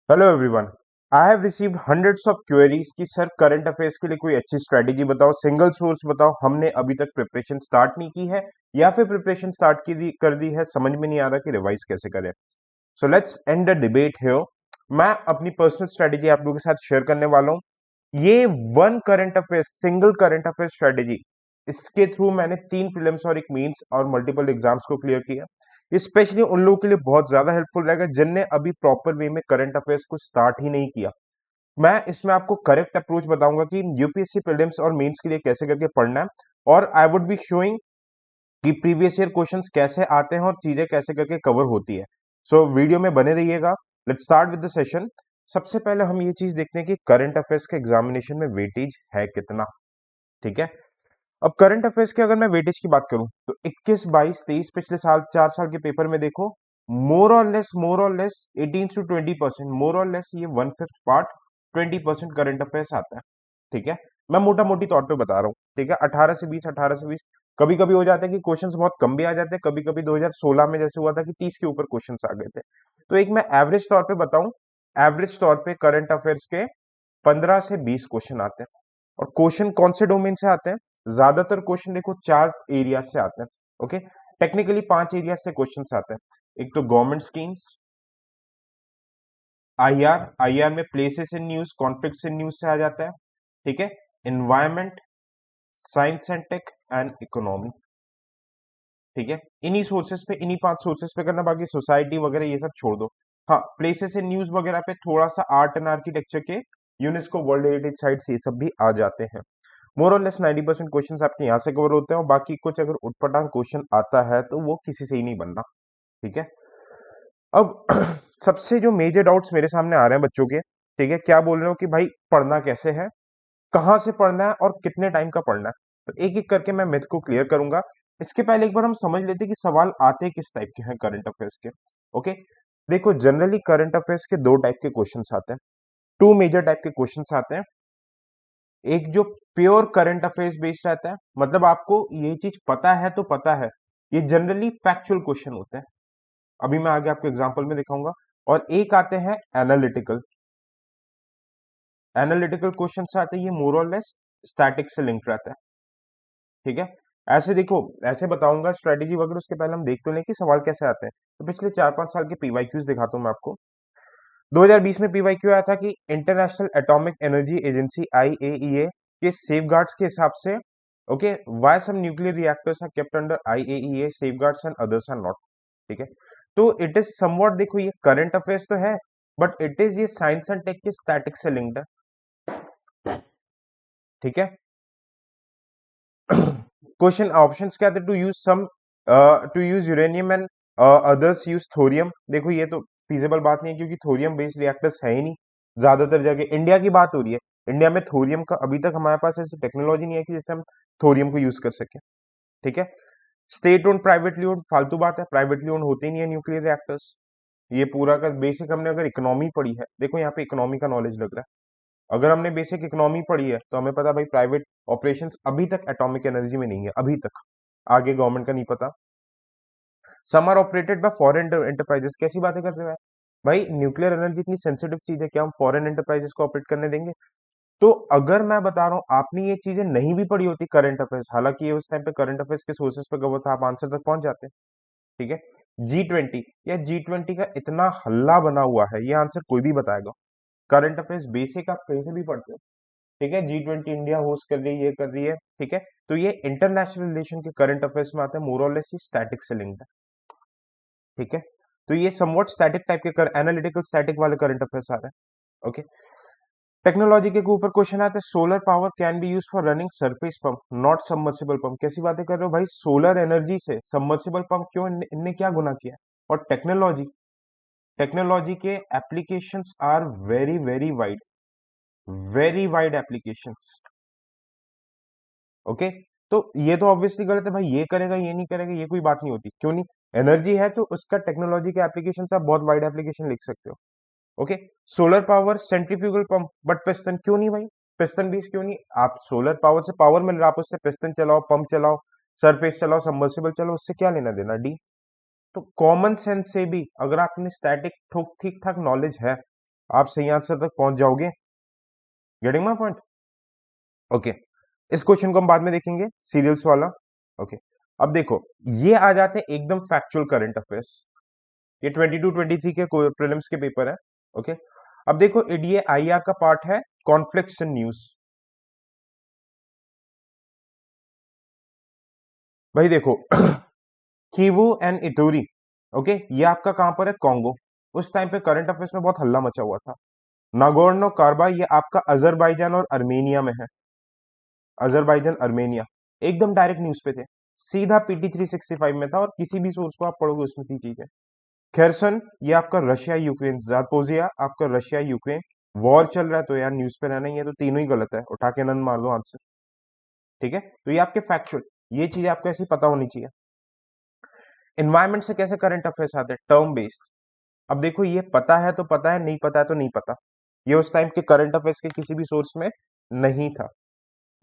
Hello everyone. I have received hundreds of queries कि sir current affairs के लिए कोई अच्छी स्ट्रेटेजी बताओ, सिंगल सोर्स बताओ। हमने अभी तक प्रिपरेशन स्टार्ट नहीं की है या फिर प्रिपरेशन स्टार्ट कर दी है, समझ में नहीं आ रहा कि रिवाइज कैसे करें। So let's end the debate here. मैं अपनी पर्सनल स्ट्रेटेजी आप लोगों के साथ शेयर करने वाला हूँ। ये one current affair, single current affair strategy, इसके थ्रू मैंने 3 प्रीलिम्स और एक मेंस और मल्टीपल एग्जाम्स को क्लियर किया। स्पेशली उन लोगों के लिए बहुत ज्यादा हेल्पफुल रहेगा जिनने अभी प्रॉपर वे में करंट अफेयर्स को स्टार्ट ही नहीं किया। मैं इसमें आपको करेक्ट अप्रोच बताऊंगा कि यूपीएससी प्रीलिम्स और मेंस के लिए कैसे करके पढ़ना है, और आई वुड बी शोइंग कि प्रीवियस ईयर क्वेश्चंस कैसे आते हैं और चीजें कैसे करके कवर होती है। सो वीडियो में बने रहिएगा। Let's start with the session. सबसे पहले हम ये चीज देखते हैं कि करंट अफेयर्स के एग्जामिनेशन में वेटेज है कितना। ठीक है। अब करंट अफेयर्स की अगर मैं वेटेज की बात करूं तो 21, 22, 23 पिछले साल 4 साल के पेपर में देखो, मोर और लेस 18 to 20%, मोर और लेस ये 1/5 पार्ट 20% करंट अफेयर्स आता है। ठीक है। मैं मोटा मोटी तौर पे बता रहा हूँ। ठीक है। 18 से 20 कभी कभी हो जाता है कि क्वेश्चंस बहुत कम भी आ जाते हैं, कभी कभी 2016 में जैसे हुआ था कि 30 के ऊपर क्वेश्चंस आ गए थे। तो एक मैं एवरेज तौर पे बताऊं, एवरेज तौर पे करंट अफेयर्स के 15 से 20 क्वेश्चन आते हैं। और क्वेश्चन कौन से डोमेन से आते हैं? ज्यादातर क्वेश्चन देखो 4 एरिया से आते हैं। ओके। टेक्निकली 5 एरिया से क्वेश्चन आते हैं। एक तो गवर्नमेंट स्कीम्स, आईआर, आईआर में places in news, conflicts in news से आ जाता है। ठीक है। Environment, science and tech and economy. ठीक है। इन्हीं सोर्सेस पे, इन्हीं 5 सोर्सेस पे करना, बाकी सोसाइटी वगैरह ये सब छोड़ दो। हाँ, प्लेसेस इन न्यूज वगैरह पे थोड़ा सा आर्ट एंड आर्किटेक्चर के, यूनेस्को वर्ल्ड हेरिटेज साइट्स, ये सब भी आ जाते हैं। मोर और लेस 90% क्वेश्चन आपके यहाँ से कवर होते हैं, और बाकी कुछ अगर उटपटांग क्वेश्चन आता है तो वो किसी से ही नहीं बनना। ठीक है। अब सबसे जो मेजर डाउट्स मेरे सामने आ रहे हैं बच्चों के, ठीक है, क्या बोल रहे हो कि भाई पढ़ना कैसे है, कहाँ से पढ़ना है और कितने टाइम का पढ़ना है। तो एक एक करके मैं मिथ को क्लियर करूंगा। इसके पहले एक बार हम समझ लेते हैं कि सवाल आते किस टाइप के हैं करंट अफेयर्स के। ओके। देखो, जनरली करंट अफेयर्स के 2 टाइप के क्वेश्चंस आते हैं, 2 मेजर टाइप के क्वेश्चंस आते हैं। एक जो प्योर करंट अफेयर्स बेस्ड रहता है, मतलब आपको ये चीज पता है तो पता है, ये जनरली फैक्चुअल क्वेश्चन होते हैं। अभी मैं आगे आपको एग्जांपल में दिखाऊंगा। और एक आते हैं एनालिटिकल, एनालिटिकल क्वेश्चन आते हैं, ये मोर और लेस स्टैटिक से लिंक रहता है। ठीक है। ऐसे देखो, ऐसे बताऊंगा स्ट्रेटेजी वगैरह, उसके पहले हम देख तो लें कि सवाल कैसे आते हैं। तो पिछले 4-5 साल के पीवाईक्यूज दिखाता हूं मैं आपको। 2020 में पीवाईक्यू आया था कि International Atomic Energy Agency IAEA के सेफगार्ड्स के हिसाब से, okay, why some nuclear reactors are kept under IAEA safeguards and others are not. ठीक है। तो इट इज समवॉट, देखो ये करंट अफेयर्स तो है, बट इट इज ये साइंस एंड टेक के स्टैटिक से लिंक्ड है। ठीक है। क्वेश्चन ऑप्शंस क्या थे? To use some, to use uranium and others use thorium. देखो ये तो फीजिबल बात नहीं है, क्योंकि थोरियम बेस्ड रिएक्टर्स है ही नहीं ज्यादातर जगह। इंडिया की बात हो रही है, इंडिया में थोरियम का अभी तक हमारे पास ऐसी टेक्नोलॉजी नहीं है कि जिससे हम थोरियम को यूज कर सके। ठीक है। स्टेट ओन्ड प्राइवेटली ओन्ड, फालतू बात है, प्राइवेटली ओन्ड होते ही नहीं है न्यूक्लियर रिएक्टर्स। ये पूरा का बेसिक हमने अगर इकोनॉमी पढ़ी है, देखो यहाँ पे इकोनॉमी का नॉलेज लग रहा है। अगर हमने बेसिक इकोनॉमी पढ़ी है तो हमें पता भाई प्राइवेट ऑपरेशंस अभी तक एटॉमिक एनर्जी में नहीं है, अभी तक। आगे गवर्नमेंट का नहीं पता। Some are operated by foreign enterprises. कैसी बातें कर रहे हो यार? भाई न्यूक्लियर एनर्जी इतनी सेंसिटिव चीज है, क्या हम फॉरेन एंटरप्राइजेस को ऑपरेट करने देंगे? तो अगर मैं बता रहा हूँ आपने ये चीजें नहीं भी पढ़ी होती करंट अफेयर्स, हालांकि ये उस टाइम पे करंट अफेयर्स के सोर्सेस पे कवर था, आप आंसर तक पहुंच जाते। ठीक है। G20 या G20 का इतना हल्ला बना हुआ है, ये आंसर कोई भी बताएगा। करंट अफेयर्स बेसिक आप कहीं से भी पढ़ते हो। ठीक है। G20 इंडिया होस्ट कर रही है, ये कर रही है। ठीक है। तो ये इंटरनेशनल रिलेशन के करंट अफेयर्स में आता है, मोर और लेस ये स्टैटिक से लिंक्ड है। ठीक है। तो ये समवट स्टैटिक टाइप के एनालिटिकल स्टैटिक वाले करंट अफेयर्स आ रहे हैं। ओके। टेक्नोलॉजी के ऊपर क्वेश्चन आता है, solar power can be use for running surface pump not submersible pump. कैसी बातें कर रहे हो भाई? सोलर एनर्जी से सबमर्सिबल पंप क्यों? इनने क्या गुना किया? और टेक्नोलॉजी, टेक्नोलॉजी के applications are very very wide, very wide applications. Okay. तो ये तो ऑब्वियसली गलत है भाई, ये करेगा ये नहीं करेगा, ये कोई बात नहीं होती। क्यों नहीं? एनर्जी है तो उसका टेक्नोलॉजी के एप्लीकेशन आप बहुत वाइड एप्लीकेशन लिख सकते हो। Okay. Solar power centrifugal pump, but piston क्यों नहीं भाई? पिस्टन बेस क्यों नहीं? आप सोलर पावर से पावर मिल रहा है, आप उससे पिस्टन चलाओ, पंप चलाओ, सरफेस चलाओ, सबमर्सिबल चलाओ, उससे क्या लेना देना डी? तो कॉमन सेंस से भी अगर आपने स्टैटिक ठीक ठाक नॉलेज है, आप सही आंसर तक पहुंच जाओगे। Getting my point? ओके, इस क्वेश्चन को हम बाद में देखेंगे, सीरियल्स वाला। ओके, अब देखो, ये आ जाते हैं एकदम फैक्चुअल करंट अफेयर्स। ये 22-23 के प्रीलिम्स के पेपर है। ओके, अब देखो, ये आईआर का पार्ट है, कॉन्फ्लिक्ट्स इन न्यूज। भाई देखो, कीवू एंड इटोरी, ओके, ये आपका कहां पर है? कॉन्गो। उस टाइम पे करंट अफेयर्स में बहुत हल्ला मचा हुआ था। नागोर्नो कार्बा, ये आपका अजरबैजान और अर्मेनिया में है। अजरबैजान अर्मेनिया, एकदम डायरेक्ट न्यूज पे थे, सीधा पीटी 365 में था, और किसी भी सोर्स को आप पढ़ोगे उसमें थी चीजें। खेरसन, ये आपका रशिया यूक्रेन। जापोजिया आपका रशिया यूक्रेन। वॉर चल रहा है तो यार न्यूज पे रहना ही है, तो तीनों ही गलत है, उठा के नन मार दो आंसर। ठीक है, तो ये आपके फैक्चुअल, ये चीजें आपको ऐसी पता होनी चाहिए। इन्वायरमेंट से कैसे करंट अफेयर्स आते हैं? Term based. अब देखो, ये पता है तो पता है, नहीं पता है तो नहीं पता। ये उस टाइम के करंट अफेयर्स के किसी भी सोर्स में नहीं था।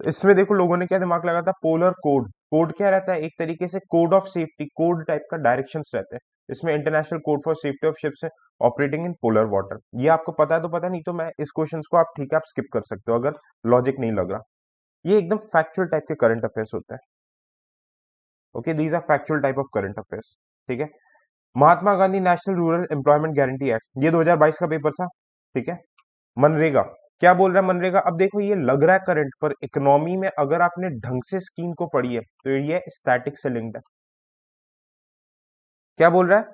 तो इसमें देखो लोगों ने क्या दिमाग लगाया था? Polar code. कोड क्या रहता है? एक तरीके से code of safety, code type का डायरेक्शंस रहते हैं। इसमें international code for safety of ships operating in polar water. ये आपको पता है तो पता, नहीं तो मैं इस क्वेश्चन को आप ठीक है आप स्किप कर सकते हो अगर लॉजिक नहीं लग रहा। ये एकदम फैक्चुअल टाइप के करंट अफेयर्स होते हैं। Okay, these are factual type of current affairs. ठीक है, Mahatma Gandhi national rural employment guarantee act, ये 2022 का पेपर था। ठीक है, मनरेगा, क्या बोल रहा है मनरेगा? अब देखो, ये लग रहा है करंट, पर इकोनॉमी में अगर आपने ढंग से स्कीम को पढ़ी है तो ये स्टैटिक से लिंक्ड है। क्या बोल रहा है?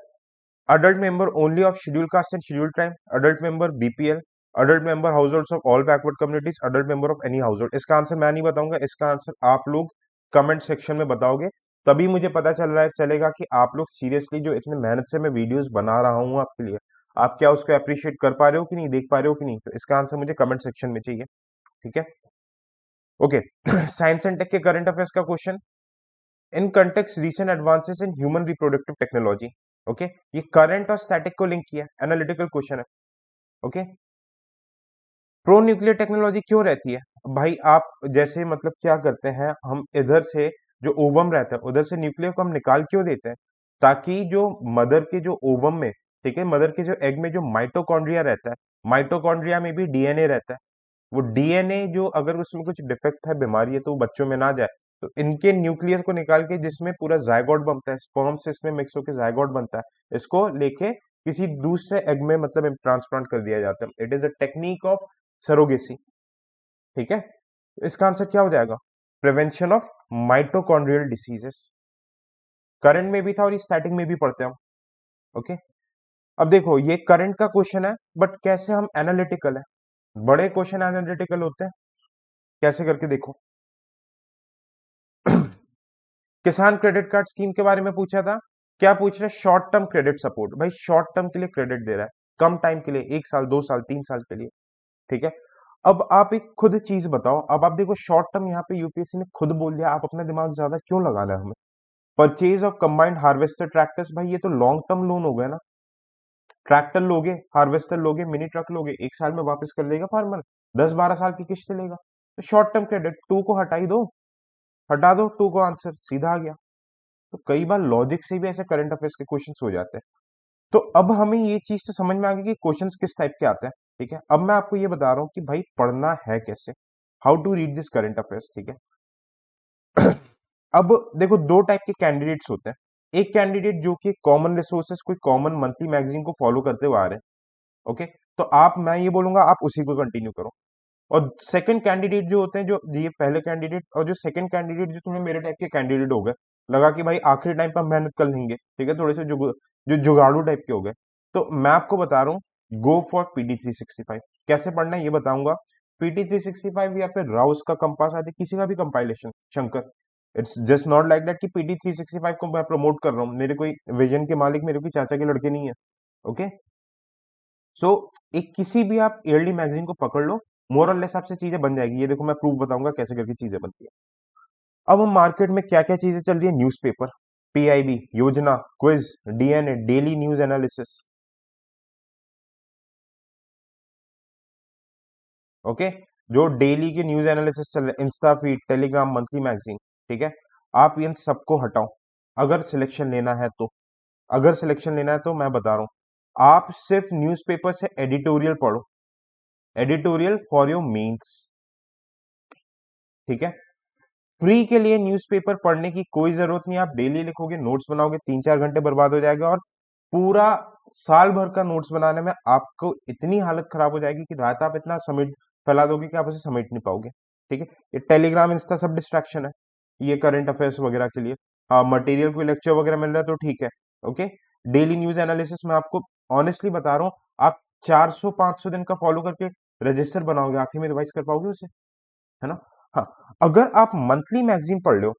Adult member only of schedule caste and schedule tribe, adult member BPL, adult member house hold of all backward communities, adult member of any house hold. इसका आंसर मैं नहीं बताऊंगा, इसका आंसर आप लोग कमेंट सेक्शन में बताओगे, तभी मुझे पता चल रहा है चलेगा कि आप लोग सीरियसली जो इतने मेहनत से मैं वीडियोस बना रहा हूँ आपके लिए, आप क्या उसको अप्रिशिएट कर पा रहे हो कि नहीं, देख पा रहे हो कि नहीं। तो इसका आंसर मुझे कमेंट सेक्शन में चाहिए। ठीक है, ओके। साइंस एंड टेक के करंट अफेयर्स का question, in context recent advances in human reproductive technology. Okay, ये करंट और स्टैटिक को लिंक किया, एनालिटिकल क्वेश्चन है। ओके, प्रो न्यूक्लियर टेक्नोलॉजी क्यों रहती है? भाई आप जैसे मतलब क्या करते हैं, हम इधर से जो ओवम रहता है उधर से न्यूक्लियर को हम निकाल क्यों देते हैं? ताकि जो मदर के जो ओवम में, ठीक है, मदर के जो एग में जो माइटोकॉन्ड्रिया रहता है, माइटोकॉन्ड्रिया में भी डीएनए रहता है। वो डीएनए जो अगर उसमें कुछ डिफेक्ट है, बीमारी है, तो वो बच्चों में ना जाए, तो इनके न्यूक्लियस को निकाल के जिसमें पूरा जायगोट बनता है, स्पर्म से इसमें मिक्स होकर जायगोट बनता है, इसको लेके किसी दूसरे एग में मतलब ट्रांसप्लांट कर दिया जाता है। It is a technique of surrogacy. ठीक है, तो इसका आंसर क्या हो जाएगा? Prevention of mitochondrial diseases. Current में भी था और ये स्टैटिक में भी पढ़ते हैं हम। ओके, अब देखो, ये करंट का क्वेश्चन है, बट कैसे हम एनालिटिकल है, बड़े क्वेश्चन एनालिटिकल होते हैं। कैसे करके देखो, किसान क्रेडिट कार्ड स्कीम के बारे में पूछा था। क्या पूछ रहे? Short term credit support. भाई शॉर्ट टर्म के लिए क्रेडिट दे रहा है, कम टाइम के लिए, 1 साल 2 साल 3 साल के लिए। ठीक है, अब आप एक खुद चीज बताओ, अब आप देखो शॉर्ट टर्म यहाँ पे यूपीएससी ने खुद बोल दिया, आप अपना दिमाग ज्यादा क्यों लगाना है हमें? Purchase of combined harvester tractors, भाई ये तो लॉन्ग टर्म लोन हो गया ना। ट्रैक्टर लोगे, हार्वेस्टर लोगे, मिनी ट्रक लोगे, 1 साल में वापस कर लेगा फार्मर, 10-12 साल की किस्त लेगा। तो शॉर्ट टर्म क्रेडिट, टू को हटा ही दो, हटा दो टू को, आंसर सीधा आ गया। तो कई बार लॉजिक से भी ऐसे करंट अफेयर्स के क्वेश्चंस हो जाते हैं। तो अब हमें ये चीज तो समझ में आ गई कि क्वेश्चंस किस टाइप के आते हैं। ठीक है, अब मैं आपको ये बता रहा हूँ कि भाई पढ़ना है कैसे, how to read this current affairs. ठीक है, अब देखो, दो टाइप के कैंडिडेट्स होते हैं। एक कैंडिडेट जो कि कॉमन रिसोर्सेज, कोई कॉमन मंथली मैगजीन को फॉलो करते हुए आ रहे हैं। ओके, तो आप, मैं ये बोलूंगा आप उसी को कंटिन्यू करो। और सेकंड कैंडिडेट जो होते हैं, जो ये पहले कैंडिडेट और जो सेकंड कैंडिडेट, जो तुम्हें मेरे टाइप के कैंडिडेट हो गए, लगा कि भाई आखिरी टाइम पर मेहनत कर लेंगे, ठीक है, थोड़े से जो जुगाड़ू टाइप के हो गए, तो मैं आपको बता रहा हूँ, गो फॉर पीटी 365। कैसे पढ़ना है ये बताऊंगा। पीटी 365 या फिर राउस का कंपास आदि किसी का भी compilation, Shankar, it's just not like that कि पीटी 365 को मैं प्रमोट कर रहा हूँ, मेरे कोई विजन के मालिक मेरे कोई चाचा के लड़के नहीं है। ओके, सो एक किसी भी आप ईयरली मैगजीन को पकड़ लो, मोर और लेस आपसे चीजें बन जाएगी। ये देखो मैं प्रूफ बताऊंगा कैसे करके चीजें बनती है। अब हम मार्केट में क्या क्या चीजें चल रही है, न्यूज़पेपर, पीआईबी, योजना, quiz, DNA, daily news analysis. Okay, जो डेली के न्यूज एनालिसिस चल रहे, Insta feed, Telegram, monthly magazine. ठीक है, आप इन सबको हटाओ, अगर सिलेक्शन लेना है तो, अगर सिलेक्शन लेना है तो मैं बता रहा हूँ, आप सिर्फ न्यूज़पेपर से एडिटोरियल पढ़ो, एडिटोरियल फॉर योर मेंस, ठीक है। फ्री के लिए न्यूज़पेपर पढ़ने की कोई जरूरत नहीं, आप डेली लिखोगे, नोट्स बनाओगे, 3-4 घंटे बर्बाद हो जाएगा और पूरा साल भर का नोट्स बनाने में आपको इतनी हालत खराब हो जाएगी कि रात आप इतना समेट फैला दोगे कि आप उसे समेट नहीं पाओगे, ठीक है। ये टेलीग्राम इंस्टा सब डिस्ट्रैक्शन है, ये करंट अफेयर्स वगैरह के लिए। हाँ, मटेरियल कोई लेक्चर वगैरह मिल रहा है तो ठीक है, ओके। डेली न्यूज एनालिसिस मैं आपको ऑनेस्टली बता रहा हूँ, आप 400-500 दिन का फॉलो करके रजिस्टर बनाओगे, आखिर में रिवाइज कर पाओगे उसे, है ना। हाँ, अगर आप मंथली मैगजीन पढ़ लो,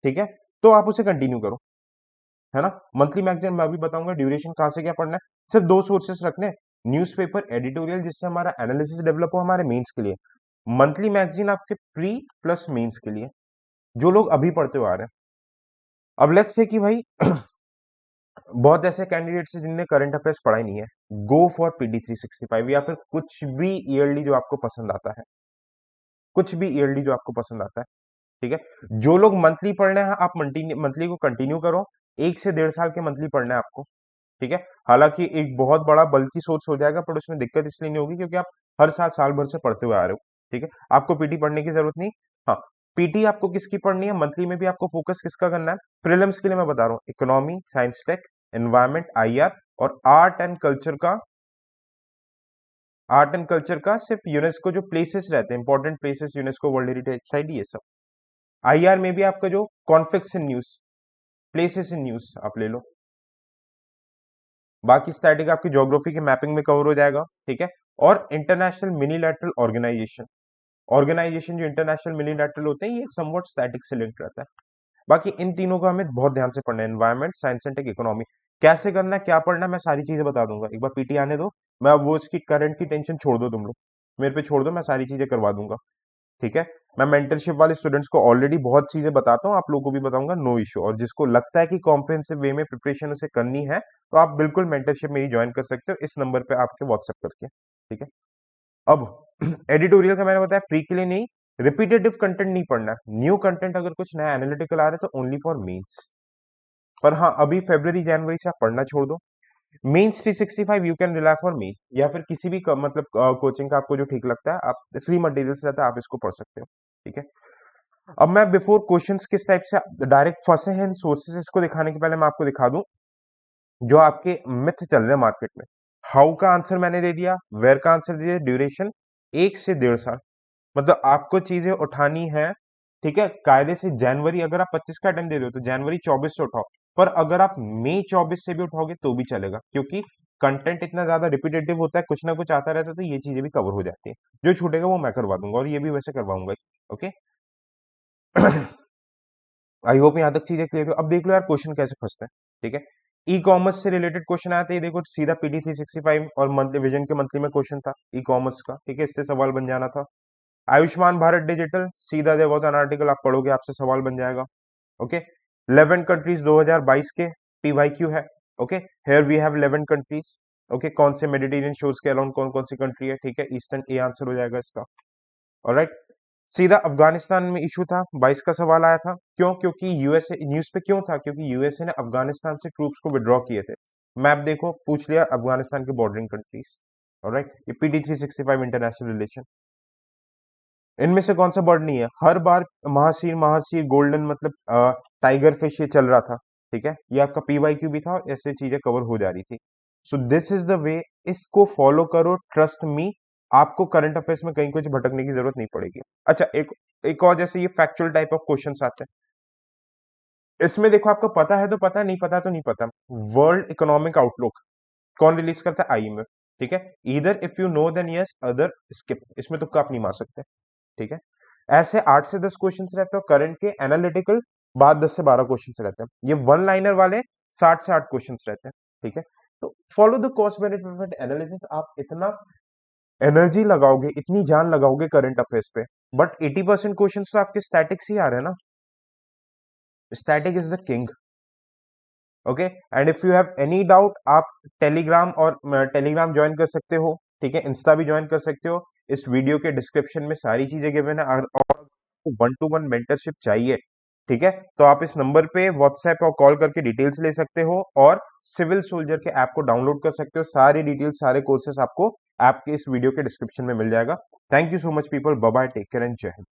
ठीक है, तो आप उसे कंटिन्यू करो, है ना। मंथली मैगजीन मैं अभी बताऊंगा ड्यूरेशन कहां से क्या पढ़ना है, सिर्फ दो सोर्सेस रखने, न्यूज़पेपर, एडिटोरियल, जिससे हमारा एनालिसिस डेवलप हो हमारे मेंस के लिए। मंथली मैगजीन आपके प्री प्लस मेंस के लिए, जो लोग अभी पढ़ते हुए आ रहे हैं। अब लेट्स से कि भाई बहुत ऐसे कैंडिडेट्स हैं जिनने करंट अफेयर्स पढ़ा ही नहीं है, गो फॉर पीडी 365 या फिर कुछ भी ईयरली जो आपको पसंद आता है, कुछ भी ईयरली जो आपको पसंद आता है, ठीक है। जो लोग मंथली पढ़ रहे हैं आप मंथली को कंटिन्यू करो, 1 से 1.5 साल के मंथली पढ़ना है आपको, ठीक है। हालांकि एक बहुत बड़ा बल्कि सोर्स हो जाएगा, पर उसमें दिक्कत इसलिए नहीं होगी क्योंकि आप हर साल साल भर से पढ़ते हुए आ रहे हो, ठीक है। आपको पीटी पढ़ने की जरूरत नहीं। हाँ, पीटी आपको किसकी पढ़नी है, मंथली में भी आपको फोकस किसका करना है, प्रीलिम्स के लिए मैं बता रहा हूँ, economy, science tech, environment, IR और आर्ट एंड कल्चर का सिर्फ यूनेस्को जो प्लेसेस रहते हैं, important places, UNESCO world heritage site, ये सब। आईआर में भी आपका जो conflicts in news, places in news आप ले लो। बाकी स्टैटिक आपकी ज्योग्राफी के मैपिंग में कवर हो जाएगा, ठीक है। और इंटरनेशनल मिनीलैटरल ऑर्गेनाइजेशन, ऑर्गेनाइजेशन जो इंटरनेशनल मिनीलैटरल होते हैं, ये समवट स्टैटिक से लिंक रहता है। बाकी इन तीनों को हमें बहुत ध्यान से पढ़ना है, environment, science and tech, economy. कैसे करना है, क्या पढ़ना है, मैं सारी चीजें बता दूंगा, एक बार पीटी आने दो, मैं अब वो इसकी करंट की टेंशन छोड़ दो, तुम लोग मेरे पे छोड़ दो, मैं सारी चीजें करवा दूंगा, ठीक है। मैं मेंटरशिप वाले स्टूडेंट्स को ऑलरेडी बहुत चीजें बताता हूँ, आप लोगों को भी बताऊंगा, नो इश्यू। और जिसको लगता है कि कॉम्प्रिहेंसिव वे में प्रिपरेशन उसे करनी है, तो आप बिल्कुल मेंटरशिप मेरी ज्वाइन कर सकते हो, इस नंबर पे आपके व्हाट्सएप करके, ठीक है। अब एडिटोरियल का मैंने बताया प्री के लिए नहीं, रिपीटेटिव कंटेंट नहीं पढ़ना है, न्यू कंटेंट अगर कुछ नया एनालिटिकल आ रहा है तो ओनली फॉर मेंस। पर हाँ, अभी फरवरी जनवरी से आप पढ़ना छोड़ दो। Mains 365 you can rely for me, या फिर किसी भी मतलब कोचिंग का आपको जो ठीक लगता है, आप फ्री मटेरियल्स रहता है, आप इसको पढ़ सकते हो, ठीक है। अब मैं बिफोर क्वेश्चंस किस टाइप से डायरेक्ट फंसे हैं इन सोर्सेस को दिखाने के पहले मैं आपको दिखा दूं जो आपके मिथ चल रहे हैं मार्केट में। हाउ का आंसर मैंने दे दिया, वेयर का आंसर दे दिया, ड्यूरेशन 1 से 1.5 साल, मतलब आपको चीजें उठानी है, ठीक है। कायदे से जनवरी अगर आप 25 का अटेम्प्ट दे रहे हो तो जनवरी 24 से उठाओ, पर अगर आप मई 24 से भी उठाओगे तो भी चलेगा, क्योंकि कंटेंट इतना ज्यादा रिपीटेटिव होता है, कुछ ना कुछ आता रहता है, तो ये चीजें भी कवर हो जाती है। जो छूटेगा वो मैं करवा दूंगा, और ये भी वैसे करवाऊंगा, ओके। आई होप यहाँ तक चीजें क्लियर हो। अब देख लो यार क्वेश्चन कैसे फंसते हैं, ठीक है। ई कॉमर्स से रिलेटेड क्वेश्चन आते हैं, ये देखो सीधा पीडी 365 और मंथली विजन के मंथली में क्वेश्चन था ई कॉमर्स का, ठीक है, इससे सवाल बन जाना था। आयुष्मान भारत डिजिटल, सीधा देयर वाज एन आर्टिकल, आप पढ़ोगे आपसे सवाल बन जाएगा, ओके। 11 कंट्रीज 2022 के पीवाईक्यू है, okay. Here we have 11 countries, okay. कौन से मेडिटेरियन शोर्स के अलाउंग कौन कौन सी कंट्री है, ठीक है, ईस्टर्न, ए आंसर हो जाएगा इसका, ऑलराइट। सीधा अफगानिस्तान में इशू था, 22 का सवाल आया था, क्यों, क्योंकि यूएसए न्यूज पे क्यों था, क्योंकि यूएसए ने अफगानिस्तान से ट्रूप्स को विड्रॉ किए थे। मैप देखो, पूछ लिया अफगानिस्तान के बॉर्डरिंग कंट्रीज, ऑलराइट। ये पीडी 365 इंटरनेशनल रिलेशन, इनमें से कौन सा बर्ड नहीं है, हर बार महासीर महासीर गोल्डन मतलब टाइगर फिश ये चल रहा था, ठीक है। ये आपका पीवाईक्यू भी था और ऐसे चीजें कवर हो जा रही थी। So this is the way, इसको फॉलो करो, ट्रस्ट मी, आपको करंट अफेयर्स में कहीं कुछ भटकने की जरूरत नहीं पड़ेगी। अच्छा, एक एक और जैसे ये फैक्चुअल टाइप ऑफ क्वेश्चंस आते हैं, इसमें देखो आपको पता है तो पता, नहीं पता तो नहीं पता। वर्ल्ड इकोनॉमिक आउटलुक कौन रिलीज करता है, आईएमएफ, ठीक है। इधर if you know then yes, other skip, इसमें तुक्का आप नहीं मार सकते, ठीक है। ऐसे 8 से 10 क्वेश्चन रहते हैं, करंट के एनालिटिकल बाद 10 से 12 क्वेश्चन रहते हैं, ये वन लाइनर वाले 60 से 8 क्वेश्चन रहते हैं, ठीक है। तो follow the cost benefit analysis, आप इतना एनर्जी लगाओगे, इतनी जान लगाओगे करंट अफेयर्स पे, बट 80% क्वेश्चन तो आपके स्टैटिक से ही आ रहे हैं ना, static is the king, okay. And if you have any doubt, आप टेलीग्राम और टेलीग्राम ज्वाइन कर सकते हो, ठीक है, इंस्टा भी ज्वाइन कर सकते हो, इस वीडियो के डिस्क्रिप्शन में सारी चीजें गिवन है। और 1-to-1 मेंटरशिप चाहिए, ठीक है, तो आप इस नंबर पे व्हाट्सएप और कॉल करके डिटेल्स ले सकते हो और सिविल सोल्जर के ऐप को डाउनलोड कर सकते हो। सारी डिटेल्स, सारे कोर्सेस आपको ऐप के इस वीडियो के डिस्क्रिप्शन में मिल जाएगा। Thank you so much people, bye bye, take care and जय हिंद।